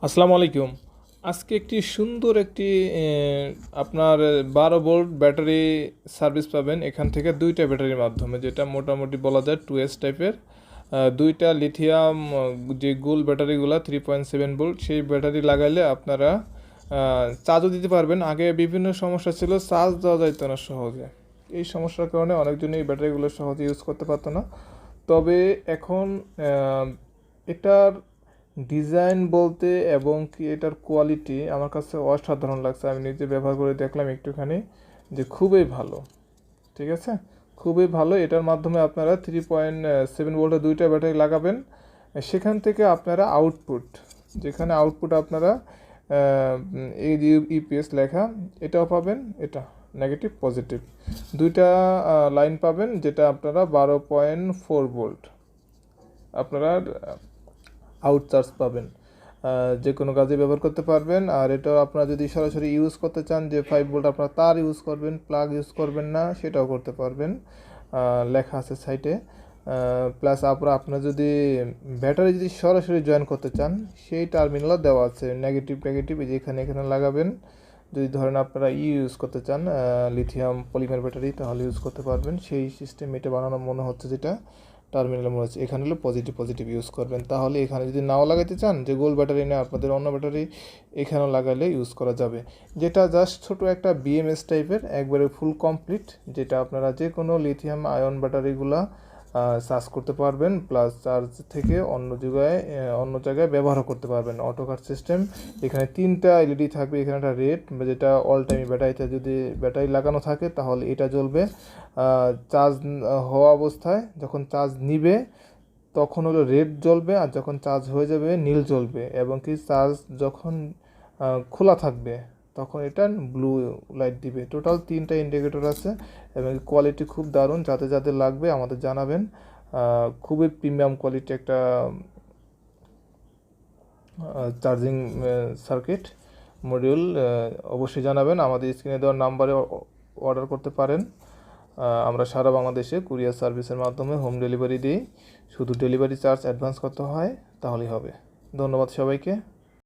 আসসালামু আলাইকুম। আজকে একটি সুন্দর একটি আপনার 12 ভোল্ট ব্যাটারি সার্ভিস পাবেন এখান থেকে দুইটা ব্যাটারির মাধ্যমে, যেটা মোটামুটি বলা যায় 2S টাইপের দুইটা লিথিয়াম যে গোল ব্যাটারিগুলো 3.7 ভোল্ট, সেই ব্যাটারি লাগাইলে আপনারা চার্জও দিতে পারবেন। আগে বিভিন্ন সমস্যা ছিল, চার্জ দেওয়া যাইতো না সহজে। এই সমস্যার কারণে অনেকজনই এই ব্যাটারিগুলো সহজে ইউজ করতে পারতো না। তবে এখন এটার ডিজাইন বলতে এবং কি এটার কোয়ালিটি আমার কাছে অসাধারণ লাগছে। আমি নিজে ব্যবহার করে দেখলাম একটুখানি, যে খুবই ভালো। ঠিক আছে, খুবই ভালো। এটার মাধ্যমে আপনারা 3.7 ভোল্টের দুইটা ব্যাটারি লাগাবেন, সেখান থেকে আপনারা আউটপুট, যেখানে আউটপুট আপনারা এই যে ইপিএস লেখা, এটাও পাবেন, এটা নেগেটিভ পজিটিভ দুইটা লাইন পাবেন, যেটা আপনারা 12.4 ভোল্ট আপনারা আউট চার্জ পাবেন, যে কোনো কাজে ব্যবহার করতে পারবেন। আর এটা আপনারা যদি সরাসরি ইউজ করতে চান, যে 5 ভোল্ট আপনারা তার ইউজ করবেন, প্লাগ ইউজ করবেন না, সেটাও করতে পারবেন, লেখা আছে সাইটে। প্লাস আপনারা যদি ব্যাটারি যদি সরাসরি জয়েন করতে চান, সেই টার্মিনালও দেওয়া আছে, নেগেটিভ নেগেটিভ এই যে এখানে লাগাবেন। যদি ধরেন আপনারা ইউজ করতে চান লিথিয়াম পলিমার ব্যাটারি, তাহলে ইউজ করতে পারবেন। সেই সিস্টেম এটা বানানো মনে হচ্ছে, যেটা টার্মিনাল মনে হচ্ছে। এখানে হলো পজিটিভ পজিটিভ ইউজ করবেন। তাহলে এখানে যদি নাও লাগাইতে চান, যে গোল ব্যাটারি না, আপনাদের অন্য ব্যাটারি এখানেও লাগালে ইউজ করা যাবে। যেটা জাস্ট ছোটো একটা বিএমএস টাইপের, একবারে ফুল কমপ্লিট, যেটা আপনারা যে কোনো লিথিয়াম আয়ন ব্যাটারিগুলা চার্জ করতে পারবেন, প্লাস চার্জ থেকে অন্য জায়গায় ব্যবহারও করতে পারবেন। অটো কাট সিস্টেম, এখানে 3টা এলইডি থাকবে। এখানে একটা রেড, যেটা অল টাইম ব্যাটারিতে যদি ব্যাটারি লাগানো থাকে তাহলে এটা জ্বলবে চার্জ হওয়া অবস্থায়। যখন চার্জ নিবে তখন হলো রেড জ্বলবে, আর যখন চার্জ হয়ে যাবে নীল জ্বলবে। এবং কি চার্জ যখন খোলা থাকবে তখন এটা ব্লু লাইট দিবে। টোটাল 3টা ইন্ডিকেটর আছে, এবং কোয়ালিটি খুব দারুণ। যাদের লাগবে আমাদের জানাবেন। খুবই প্রিমিয়াম কোয়ালিটি একটা চার্জিং সার্কিট মডিউল। অবশ্যই জানাবেন। আমাদের স্ক্রিনে দেওয়ার নাম্বারে অর্ডার করতে পারেন। আমরা সারা বাংলাদেশে কুরিয়ার সার্ভিসের মাধ্যমে হোম ডেলিভারি দিই। শুধু ডেলিভারি চার্জ অ্যাডভান্স করতে হয়, তাহলেই হবে। ধন্যবাদ সবাইকে।